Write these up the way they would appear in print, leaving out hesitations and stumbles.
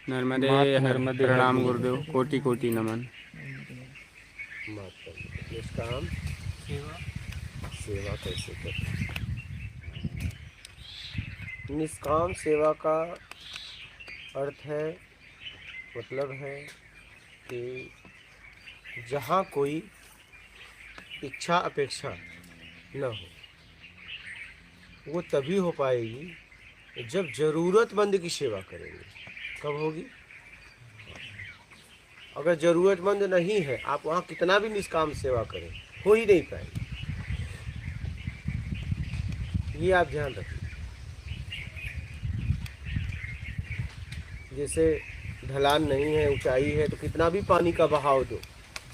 नर्मदे हर नर्मदे हर प्रणाम गुरुदेव। गुरुदेव, कोटि कोटि नमन। माफ कर दो। निष्काम सेवा कैसे करें? निष्काम सेवा का अर्थ है, मतलब है कि जहाँ कोई इच्छा अपेक्षा न हो, वो तभी हो पाएगी जब ज़रूरतमंद की सेवा करेंगे। कब होगी? अगर ज़रूरतमंद नहीं है, आप वहाँ कितना भी निष्काम सेवा करें, हो ही नहीं पाएगी। ये आप ध्यान रखिए। जैसे ढलान नहीं है, ऊंचाई है, तो कितना भी पानी का बहाव दो,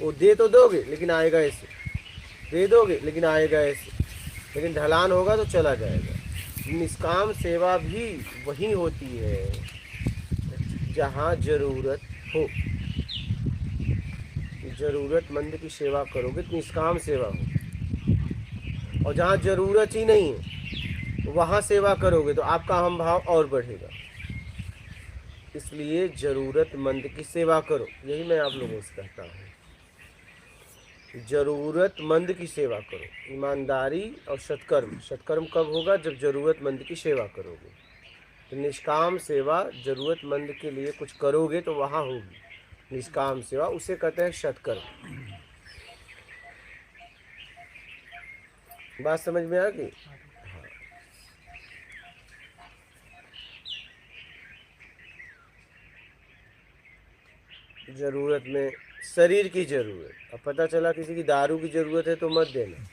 वो दे तो दोगे लेकिन आएगा ऐसे, दे दोगे लेकिन आएगा ऐसे, लेकिन ढलान होगा तो चला जाएगा। निष्काम सेवा भी वही होती है जहाँ ज़रूरत हो। ज़रूरतमंद की सेवा करोगे तो निष्काम सेवा हो, और जहाँ ज़रूरत ही नहीं है वहाँ सेवा करोगे तो आपका हम भाव और बढ़ेगा। इसलिए ज़रूरतमंद की सेवा करो, यही मैं आप लोगों से कहता हूँ। ज़रूरतमंद की सेवा करो, ईमानदारी और सत्कर्म। सत्कर्म कब होगा? जब ज़रूरतमंद की सेवा करोगे। तो निष्काम सेवा ज़रूरतमंद के लिए कुछ करोगे तो वहाँ होगी निष्काम सेवा, उसे कहते हैं सत्कर्म। बात समझ में आ गई? ज़रूरत में शरीर की ज़रूरत, अब पता चला किसी की दारू की ज़रूरत है तो मत देना।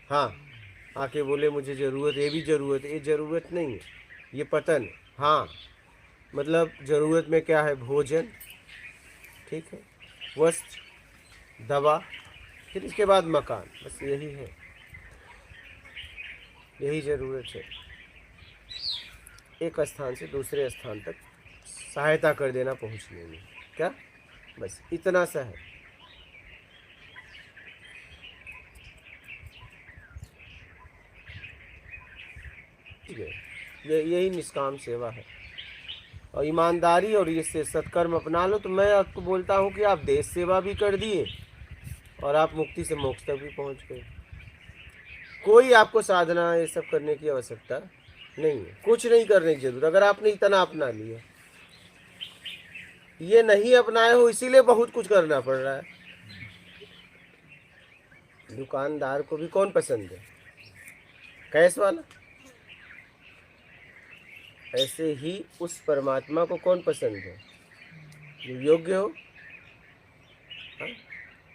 हाँ, आके बोले मुझे ज़रूरत, ये भी ज़रूरत है, ये ज़रूरत नहीं है, ये पतन है। हाँ, मतलब ज़रूरत में क्या है? भोजन, ठीक है, वस्त्र, दवा, फिर इसके बाद मकान, बस यही है, यही ज़रूरत है। एक स्थान से दूसरे स्थान तक सहायता कर देना पहुंचने में, क्या? बस इतना सा है। ठीक है, यही निष्काम सेवा है। और ईमानदारी और इससे सत्कर्म अपना लो तो मैं आपको बोलता हूँ कि आप देश सेवा भी कर दिए और आप मुक्ति से मोक्ष तक भी पहुँच गए। कोई आपको साधना ये सब करने की आवश्यकता नहीं है, कुछ नहीं करने की जरूरत। अगर आपने इतना अपना लिया, ये नहीं अपनाए हो इसीलिए बहुत कुछ करना पड़ रहा है। दुकानदार को भी कौन पसंद है? कैश वाला। ऐसे ही उस परमात्मा को कौन पसंद है? जो योग्य हो। हाँ?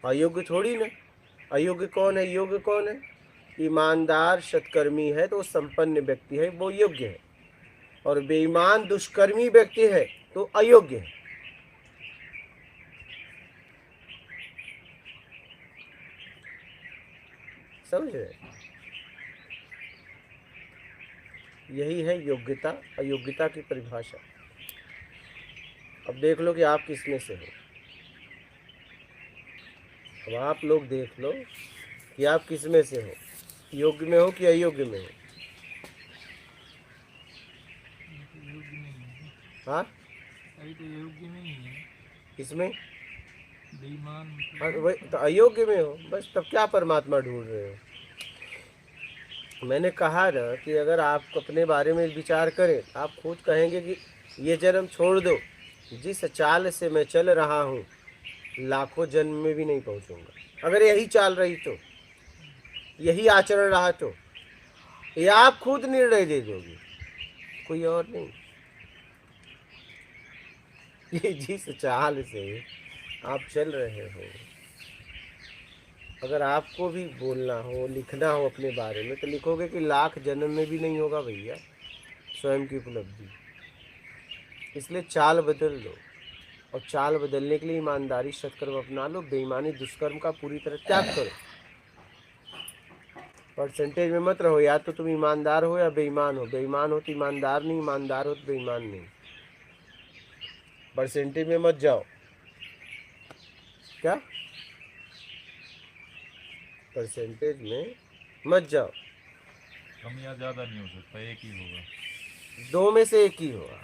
अयोग्य थोड़ी ना। अयोग्य कौन है? योग्य कौन है? ईमानदार सत्कर्मी है तो संपन्न व्यक्ति है, वो योग्य है। और बेईमान दुष्कर्मी व्यक्ति है तो अयोग्य है। समझ रहे? यही है योग्यता अयोग्यता की परिभाषा। अब देख लो कि आप किस में से हो। अब आप लोग देख लो कि आप किस में से हो, योग्य में हो कि अयोग्य में हो। हाँ, अभी तो योग्य में ही है, किसमें? बेईमान हाँ, वही तो अयोग्य में हो। बस तब क्या परमात्मा ढूंढ रहे हो? मैंने कहा ना कि अगर आप अपने बारे में विचार करें, आप खुद कहेंगे कि ये जन्म छोड़ दो, जिस चाल से मैं चल रहा हूँ लाखों जन्म में भी नहीं पहुँचूंगा। अगर यही चाल रही तो, यही आचरण रहा तो, ये आप खुद निर्णय दे दोगे, कोई और नहीं। ये जिस चाल से आप चल रहे हो, अगर आपको भी बोलना हो लिखना हो अपने बारे में तो लिखोगे कि लाख जन्म में भी नहीं होगा भैया स्वयं की उपलब्धि। इसलिए चाल बदल लो, और चाल बदलने के लिए ईमानदारी सत्कर्म अपना लो, बेईमानी दुष्कर्म का पूरी तरह त्याग करो। परसेंटेज में मत रहो, या तो तुम ईमानदार हो या बेईमान हो। बेईमान हो तो ईमानदार नहीं, ईमानदार हो तो बेईमान नहीं। परसेंटेज में मत जाओ। क्या? परसेंटेज में मत जाओ। कम या ज़्यादा नहीं हो सकता, एक ही होगा। दो में से एक ही होगा।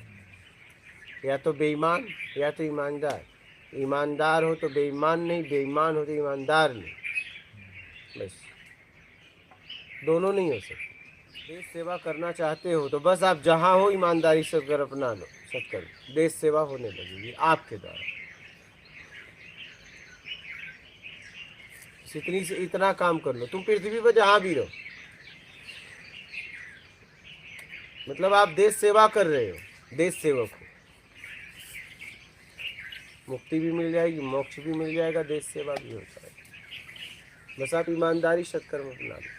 या तो बेईमान या तो ईमानदार। ईमानदार हो तो बेईमान नहीं, बेईमान हो तो ईमानदार नहीं, बस दोनों नहीं हो सकते। देश सेवा करना चाहते हो तो बस आप जहाँ हो ईमानदारी से कर अपना लो, सब करो, देश सेवा होने लगेगी आपके द्वारा। इतनी से इतना काम कर लो, तुम पृथ्वी पर जहाँ भी रहो, मतलब आप देश सेवा कर रहे हो, देश सेवक हो, मुक्ति भी मिल जाएगी, मोक्ष भी मिल जाएगा, देश सेवा भी हो जाएगा। बस आप ईमानदारी सत्कर्म अपना लो।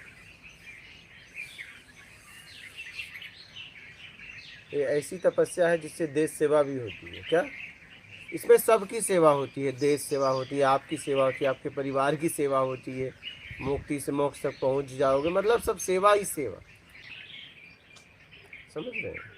ये ऐसी तपस्या है जिससे देश सेवा भी होती है। क्या इसमें सबकी सेवा होती है, देश सेवा होती है, आपकी सेवा होती है, आपके परिवार की सेवा होती है, मुक्ति से मोक्ष तक पहुंच जाओगे, मतलब सब सेवा ही सेवा, समझ रहे हैं।